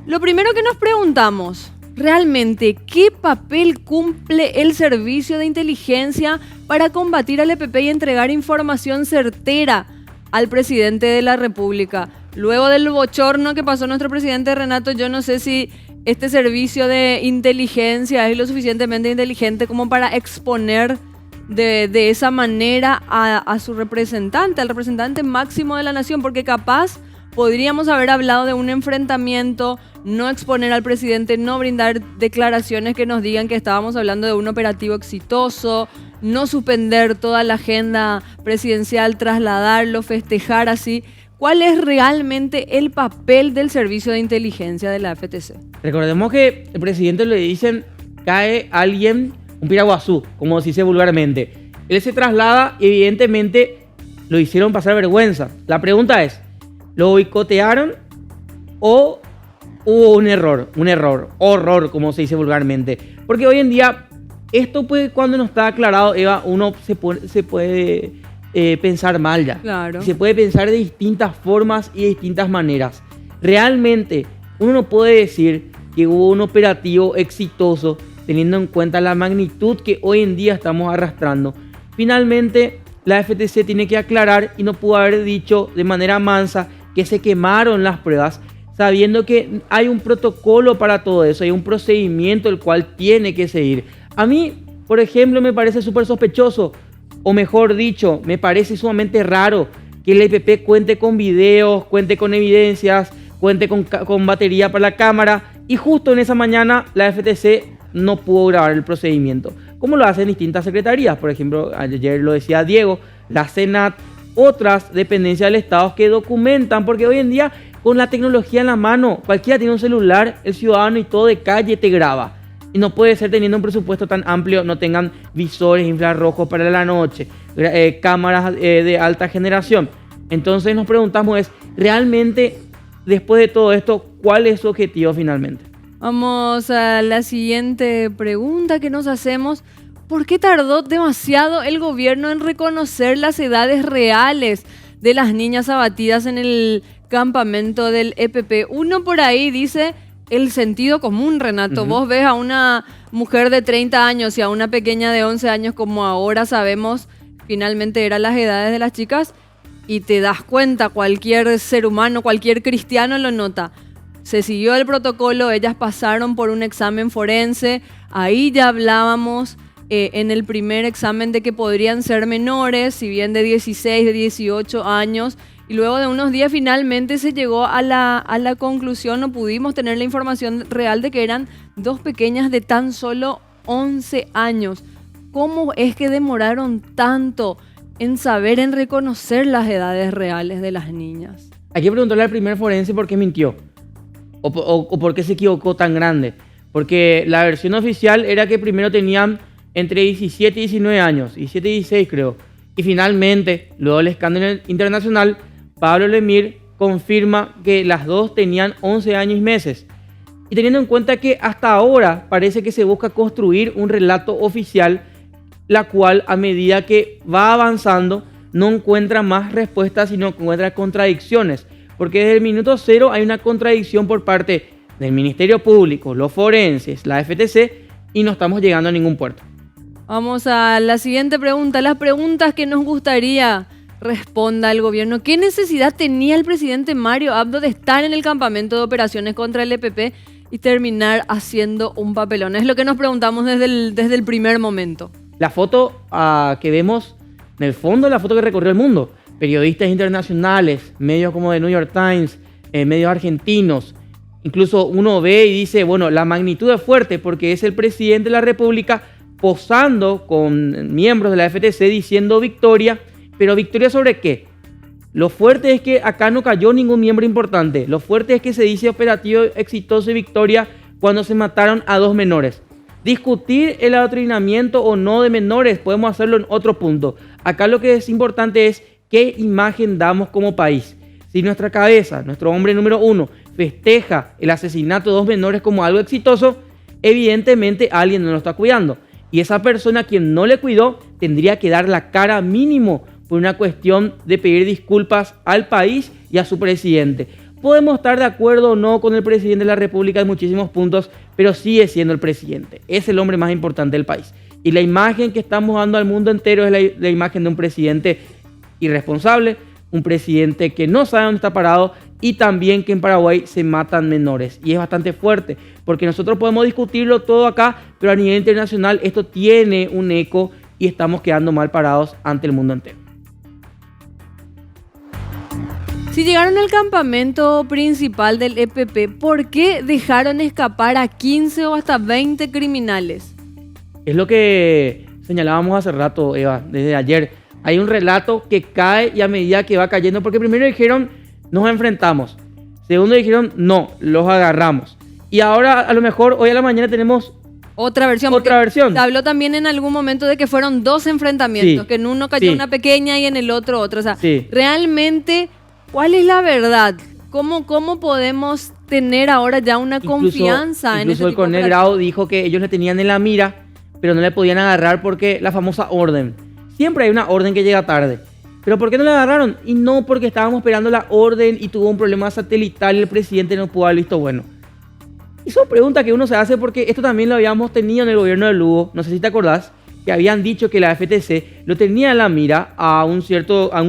Lo primero que nos preguntamos, ¿realmente qué papel cumple el servicio de inteligencia para combatir al EPP y entregar información certera al presidente de la República? Luego del bochorno que pasó nuestro presidente Renato, yo no sé si este servicio de inteligencia es lo suficientemente inteligente como para exponer de esa manera a su representante, al representante máximo de la nación, porque capaz podríamos haber hablado de un enfrentamiento, no exponer al presidente, no brindar declaraciones que nos digan que estábamos hablando de un operativo exitoso, no suspender toda la agenda presidencial, trasladarlo, festejar así. ¿Cuál es realmente el papel del servicio de inteligencia de la FTC? Recordemos que el presidente le dicen, cae alguien, un piraguazú, como se dice vulgarmente. Él se traslada y evidentemente lo hicieron pasar vergüenza. La pregunta es, ¿lo boicotearon o hubo un horror, como se dice vulgarmente? Porque hoy en día, esto pues, cuando no está aclarado, Eva, uno se puede pensar mal ya. Claro. Se puede pensar de distintas formas y de distintas maneras. Realmente, uno no puede decir que hubo un operativo exitoso teniendo en cuenta la magnitud que hoy en día estamos arrastrando. Finalmente, la FTC tiene que aclarar y no pudo haber dicho de manera mansa que se quemaron las pruebas, sabiendo que hay un protocolo para todo eso, hay un procedimiento el cual tiene que seguir. A mí, por ejemplo, me parece súper sospechoso, o mejor dicho, me parece sumamente raro que el EPP cuente con videos, cuente con evidencias, cuente con batería para la cámara, y justo en esa mañana la FTC no pudo grabar el procedimiento, como lo hacen distintas secretarías. Por ejemplo, ayer lo decía Diego, la Senat, otras dependencias del Estado que documentan, porque hoy en día con la tecnología en la mano, cualquiera tiene un celular, el ciudadano y todo de calle te graba. Y no puede ser, teniendo un presupuesto tan amplio, no tengan visores infrarrojos para la noche, cámaras de alta generación. Entonces nos preguntamos realmente, después de todo esto, ¿cuál es su objetivo finalmente? Vamos a la siguiente pregunta que nos hacemos. ¿Por qué tardó demasiado el gobierno en reconocer las edades reales de las niñas abatidas en el campamento del EPP? Uno por ahí dice el sentido común, Renato. Vos ves a una mujer de 30 años y a una pequeña de 11 años, como ahora sabemos, finalmente eran las edades de las chicas, y te das cuenta, cualquier ser humano, cualquier cristiano lo nota. Se siguió el protocolo, ellas pasaron por un examen forense, ahí ya hablábamos en el primer examen de que podrían ser menores, si bien de 16, de 18 años, y luego de unos días finalmente se llegó a la conclusión, no pudimos tener la información real de que eran dos pequeñas de tan solo 11 años. ¿Cómo es que demoraron tanto en saber, en reconocer las edades reales de las niñas? Hay que preguntarle al primer forense por qué mintió. O por qué se equivocó tan grande. Porque la versión oficial era que primero tenían entre 17 y 19 años, 17 y 16 creo. Y finalmente, luego del escándalo internacional, Pablo Lemir confirma que las dos tenían 11 años y meses. Y teniendo en cuenta que hasta ahora parece que se busca construir un relato oficial, la cual a medida que va avanzando no encuentra más respuestas, sino encuentra contradicciones. Porque desde el minuto cero hay una contradicción por parte del Ministerio Público, los forenses, la FTC, y no estamos llegando a ningún puerto. Vamos a la siguiente pregunta. Las preguntas que nos gustaría responda el gobierno. ¿Qué necesidad tenía el presidente Mario Abdo de estar en el campamento de operaciones contra el EPP y terminar haciendo un papelón? Es lo que nos preguntamos desde el primer momento. La foto que vemos, en el fondo, la foto que recorrió el mundo. Periodistas internacionales, medios como The New York Times, medios argentinos. Incluso uno ve y dice, bueno, la magnitud es fuerte porque es el presidente de la República posando con miembros de la FTC diciendo victoria. ¿Pero victoria sobre qué? Lo fuerte es que acá no cayó ningún miembro importante. Lo fuerte es que se dice operativo exitoso y victoria cuando se mataron a dos menores. Discutir el adoctrinamiento o no de menores podemos hacerlo en otro punto. Acá lo que es importante es qué imagen damos como país. Si nuestra cabeza, nuestro hombre número uno, festeja el asesinato de dos menores como algo exitoso, evidentemente alguien no lo está cuidando. Y esa persona a quien no le cuidó tendría que dar la cara mínimo por una cuestión de pedir disculpas al país y a su presidente. Podemos estar de acuerdo o no con el presidente de la República en muchísimos puntos, pero sigue siendo el presidente. Es el hombre más importante del país. Y la imagen que estamos dando al mundo entero es la imagen de un presidente irresponsable, un presidente que no sabe dónde está parado y también que en Paraguay se matan menores. Y es bastante fuerte, porque nosotros podemos discutirlo todo acá, pero a nivel internacional esto tiene un eco y estamos quedando mal parados ante el mundo entero. Si llegaron al campamento principal del EPP, ¿por qué dejaron escapar a 15 o hasta 20 criminales? Es lo que señalábamos hace rato, Eva, desde ayer. Hay un relato que cae y a medida que va cayendo, porque primero dijeron, nos enfrentamos. Segundo dijeron, no, los agarramos. Y ahora, a lo mejor, hoy a la mañana tenemos otra versión. Se habló también en algún momento de que fueron 2 enfrentamientos, que en uno cayó una pequeña y en el otro otra. O sea, realmente, ¿cuál es la verdad? ¿Cómo podemos tener ahora ya una confianza en Incluso el coronel Grau dijo que ellos le tenían en la mira, pero no le podían agarrar porque la famosa orden. Siempre hay una orden que llega tarde. ¿Pero por qué no la agarraron? Y no porque estábamos esperando la orden y tuvo un problema satelital y el presidente no pudo haber visto bueno. Y son preguntas que uno se hace porque esto también lo habíamos tenido en el gobierno de Lugo. No sé si te acordás que habían dicho que la FTC lo tenía en la mira a un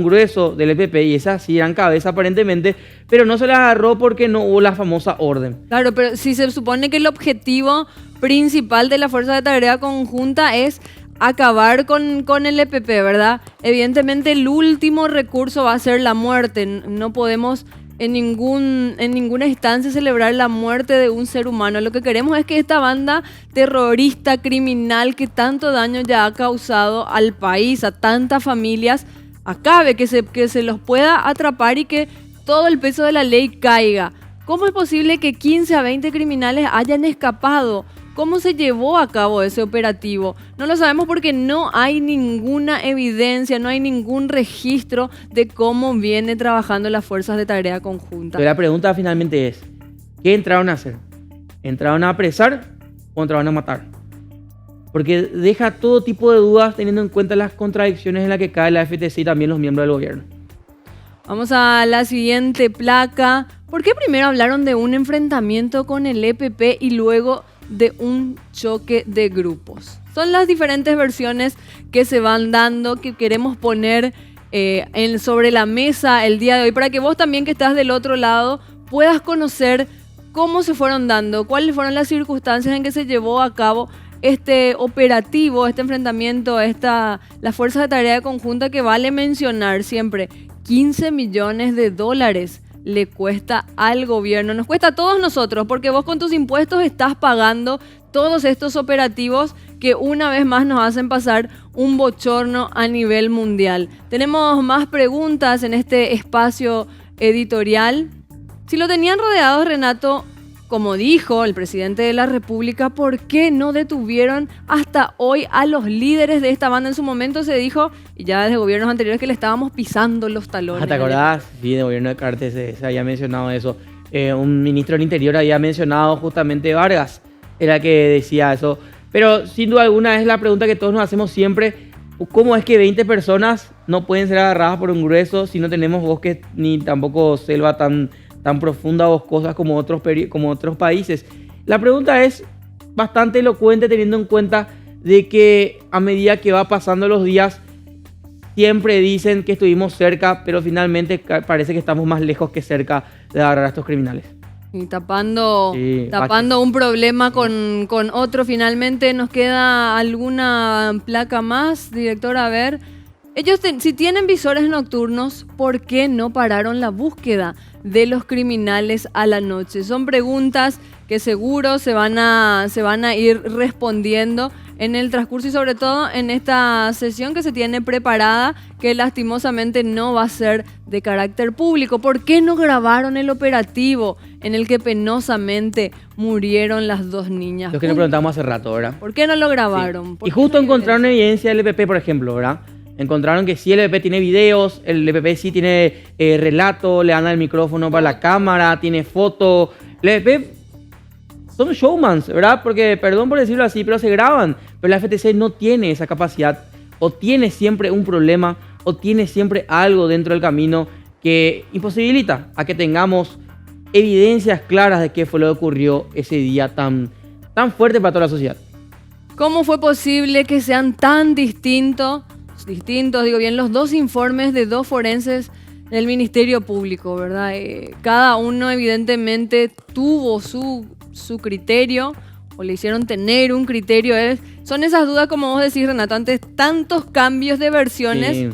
grueso del EPP y esas sí eran cabeza aparentemente, pero no se la agarró porque no hubo la famosa orden. Claro, pero si se supone que el objetivo principal de la Fuerza de Tarea Conjunta es acabar con el EPP, ¿verdad? Evidentemente el último recurso va a ser la muerte. No podemos en ninguna instancia celebrar la muerte de un ser humano. Lo que queremos es que esta banda terrorista, criminal, que tanto daño ya ha causado al país, a tantas familias, acabe, que se los pueda atrapar y que todo el peso de la ley caiga. ¿Cómo es posible que 15 a 20 criminales hayan escapado? ¿Cómo se llevó a cabo ese operativo? No lo sabemos porque no hay ninguna evidencia, no hay ningún registro de cómo viene trabajando las fuerzas de tarea conjunta. Pero la pregunta finalmente es, ¿qué entraron a hacer? ¿Entraron a apresar o entraron a matar? Porque deja todo tipo de dudas teniendo en cuenta las contradicciones en las que cae la FTC y también los miembros del gobierno. Vamos a la siguiente placa. ¿Por qué primero hablaron de un enfrentamiento con el EPP y luego de un choque de grupos? Son las diferentes versiones que se van dando, que queremos poner sobre la mesa el día de hoy, para que vos también, que estás del otro lado, puedas conocer cómo se fueron dando, cuáles fueron las circunstancias en que se llevó a cabo este operativo, este enfrentamiento, la Fuerza de Tarea Conjunta, que vale mencionar siempre, 15 millones de dólares le cuesta al gobierno, nos cuesta a todos nosotros, porque vos con tus impuestos estás pagando todos estos operativos que una vez más nos hacen pasar un bochorno a nivel mundial. Tenemos más preguntas en este espacio editorial. Si lo tenían rodeados, Renato, como dijo el presidente de la República, ¿por qué no detuvieron hasta hoy a los líderes de esta banda? En su momento se dijo, y ya desde gobiernos anteriores, que le estábamos pisando los talones. ¿Te acordás? Sí, de gobierno de Cartes se había mencionado eso. Un ministro del Interior había mencionado justamente Vargas, era que decía eso. Pero sin duda alguna es la pregunta que todos nos hacemos siempre: ¿cómo es que 20 personas no pueden ser agarradas por un grueso si no tenemos bosques ni tampoco selva tan profunda, boscosas como otros países? La pregunta es bastante elocuente teniendo en cuenta de que a medida que va pasando los días siempre dicen que estuvimos cerca, pero finalmente parece que estamos más lejos que cerca de agarrar a estos criminales. Y tapando un problema con otro. Finalmente nos queda alguna placa más, director, a ver. Ellos, si tienen visores nocturnos, ¿por qué no pararon la búsqueda de los criminales a la noche? Son preguntas que seguro se van a ir respondiendo en el transcurso y sobre todo en esta sesión que se tiene preparada, que lastimosamente no va a ser de carácter público. ¿Por qué no grabaron el operativo en el que penosamente murieron las 2 niñas? Lo que nos preguntamos hace rato, ¿verdad? ¿Por qué no lo grabaron? Sí. Y justo encontraron evidencia del EPP, por ejemplo, ¿verdad? Encontraron que sí, el EPP tiene videos, el EPP sí tiene relato, le dan el micrófono para la cámara, tiene foto. El EPP son showmans, ¿verdad? Porque, perdón por decirlo así, pero se graban. Pero la FTC no tiene esa capacidad, o tiene siempre un problema, o tiene siempre algo dentro del camino que imposibilita a que tengamos evidencias claras de qué fue lo que ocurrió ese día tan fuerte para toda la sociedad. ¿Cómo fue posible que sean tan distintos, digo bien, los dos informes de dos forenses del Ministerio Público, ¿verdad? Cada uno evidentemente tuvo su criterio, o le hicieron tener un criterio. Son esas dudas, como vos decís, Renato, ante tantos cambios de versiones, Sí.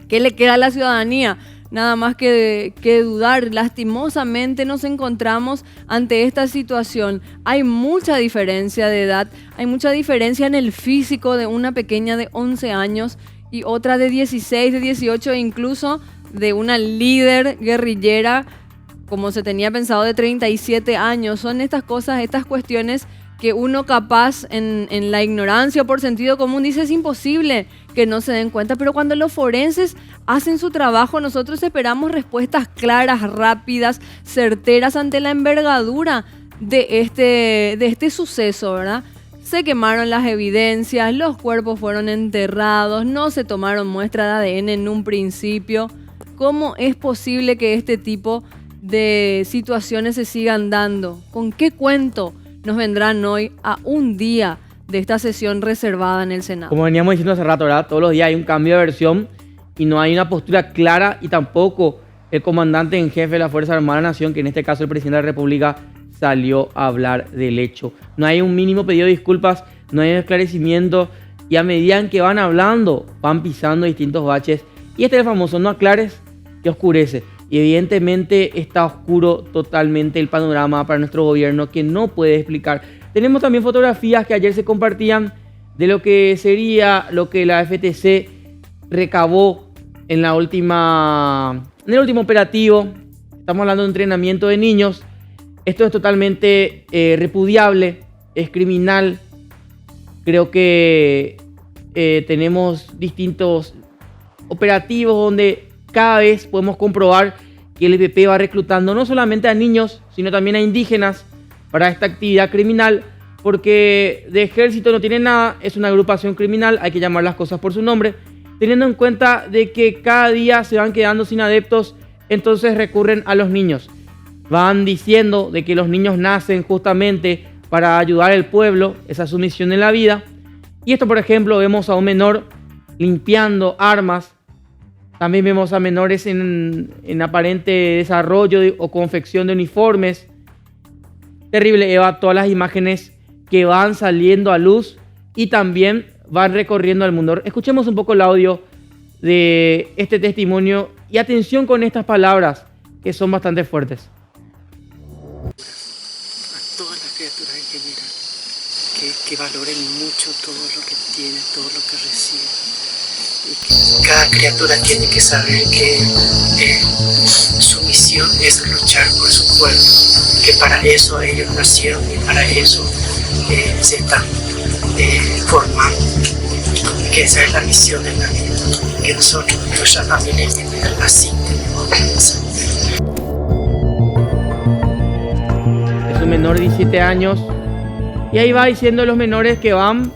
¿qué le queda a la ciudadanía? Nada más que dudar. Lastimosamente nos encontramos ante esta situación. Hay mucha diferencia de edad, hay mucha diferencia en el físico de una pequeña de 11 años y otra de 16, de 18 e incluso de una líder guerrillera, como se tenía pensado, de 37 años. Son estas cosas, estas cuestiones que uno capaz en la ignorancia o por sentido común dice es imposible que no se den cuenta, pero cuando los forenses hacen su trabajo, nosotros esperamos respuestas claras, rápidas, certeras ante la envergadura de este suceso, ¿verdad? Se quemaron las evidencias, los cuerpos fueron enterrados, no se tomaron muestras de ADN en un principio. ¿Cómo es posible que este tipo de situaciones se sigan dando? ¿Con qué cuento nos vendrán hoy a un día de esta sesión reservada en el Senado? Como veníamos diciendo hace rato, ¿verdad? Todos los días hay un cambio de versión y no hay una postura clara, y tampoco el comandante en jefe de la Fuerza Armada de la Nación, que en este caso el presidente de la República, salió a hablar del hecho. No hay un mínimo pedido de disculpas, no hay un esclarecimiento, y a medida en que van hablando, van pisando distintos baches. Y este es el famoso no aclares que oscurece. Y evidentemente está oscuro totalmente el panorama para nuestro gobierno, que no puede explicar. Tenemos también fotografías que ayer se compartían de lo que sería lo que la FTC recabó en el último operativo. Estamos hablando de entrenamiento de niños. Esto es totalmente repudiable, es criminal. Creo que tenemos distintos operativos donde cada vez podemos comprobar que el EPP va reclutando no solamente a niños, sino también a indígenas para esta actividad criminal, porque de ejército no tiene nada, es una agrupación criminal, hay que llamar las cosas por su nombre, teniendo en cuenta de que cada día se van quedando sin adeptos, entonces recurren a los niños. Van diciendo de que los niños nacen justamente para ayudar al pueblo, esa es su misión en la vida. Y esto, por ejemplo, vemos a un menor limpiando armas. También vemos a menores en aparente desarrollo o confección de uniformes. Terrible, Eva, todas las imágenes que van saliendo a luz y también van recorriendo el mundo. Escuchemos un poco el audio de este testimonio y atención con estas palabras que son bastante fuertes. A todas las criaturas en general, que valoren mucho todo lo que tienen, todo lo que reciben. Y que cada criatura tiene que saber que su misión es luchar por su pueblo, que para eso ellos nacieron y para eso se están formando, que esa es la misión en la vida, que nosotros, nuestra familia en general, así tenemos que pensar. Es un menor de 17 años y ahí va diciendo los menores que van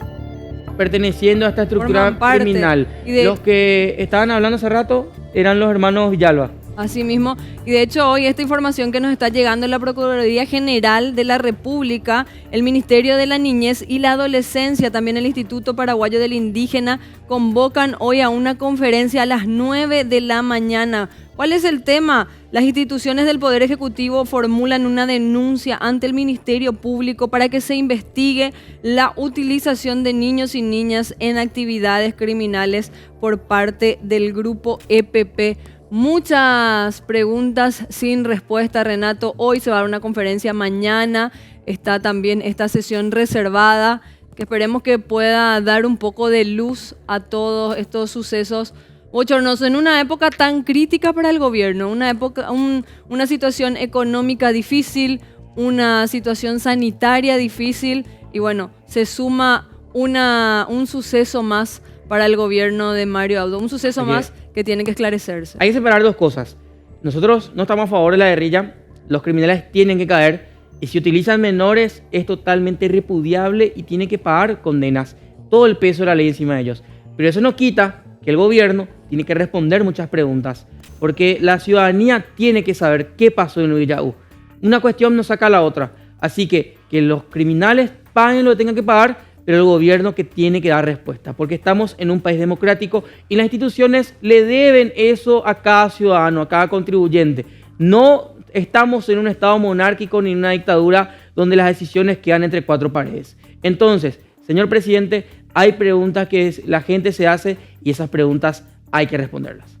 perteneciendo a esta estructura criminal. Los que estaban hablando hace rato eran los hermanos Villalba. Así mismo, y de hecho hoy esta información que nos está llegando en la Procuraduría General de la República, el Ministerio de la Niñez y la Adolescencia, también el Instituto Paraguayo del Indígena, convocan hoy a una conferencia a las 9 de la mañana. ¿Cuál es el tema? Las instituciones del Poder Ejecutivo formulan una denuncia ante el Ministerio Público para que se investigue la utilización de niños y niñas en actividades criminales por parte del grupo EPP. Muchas preguntas sin respuesta, Renato. Hoy se va a dar una conferencia, mañana está también esta sesión reservada, que esperemos que pueda dar un poco de luz a todos estos sucesos bochornosos en una época tan crítica para el gobierno, una situación económica difícil, una situación sanitaria difícil, y bueno, se suma un suceso más para el gobierno de Mario Abdo, un suceso más que tiene que esclarecerse. Hay que separar dos cosas. Nosotros no estamos a favor de la guerrilla, los criminales tienen que caer, y si utilizan menores es totalmente repudiable y tienen que pagar condenas, todo el peso de la ley encima de ellos. Pero eso no quita que el gobierno tiene que responder muchas preguntas, porque la ciudadanía tiene que saber qué pasó en Uillahú. una cuestión no saca a la otra. Así que los criminales paguen lo que tengan que pagar, pero el gobierno que tiene que dar respuesta, porque estamos en un país democrático y las instituciones le deben eso a cada ciudadano, a cada contribuyente. No estamos en un estado monárquico ni en una dictadura donde las decisiones quedan entre cuatro paredes. Entonces, señor presidente, hay preguntas que la gente se hace y esas preguntas hay que responderlas.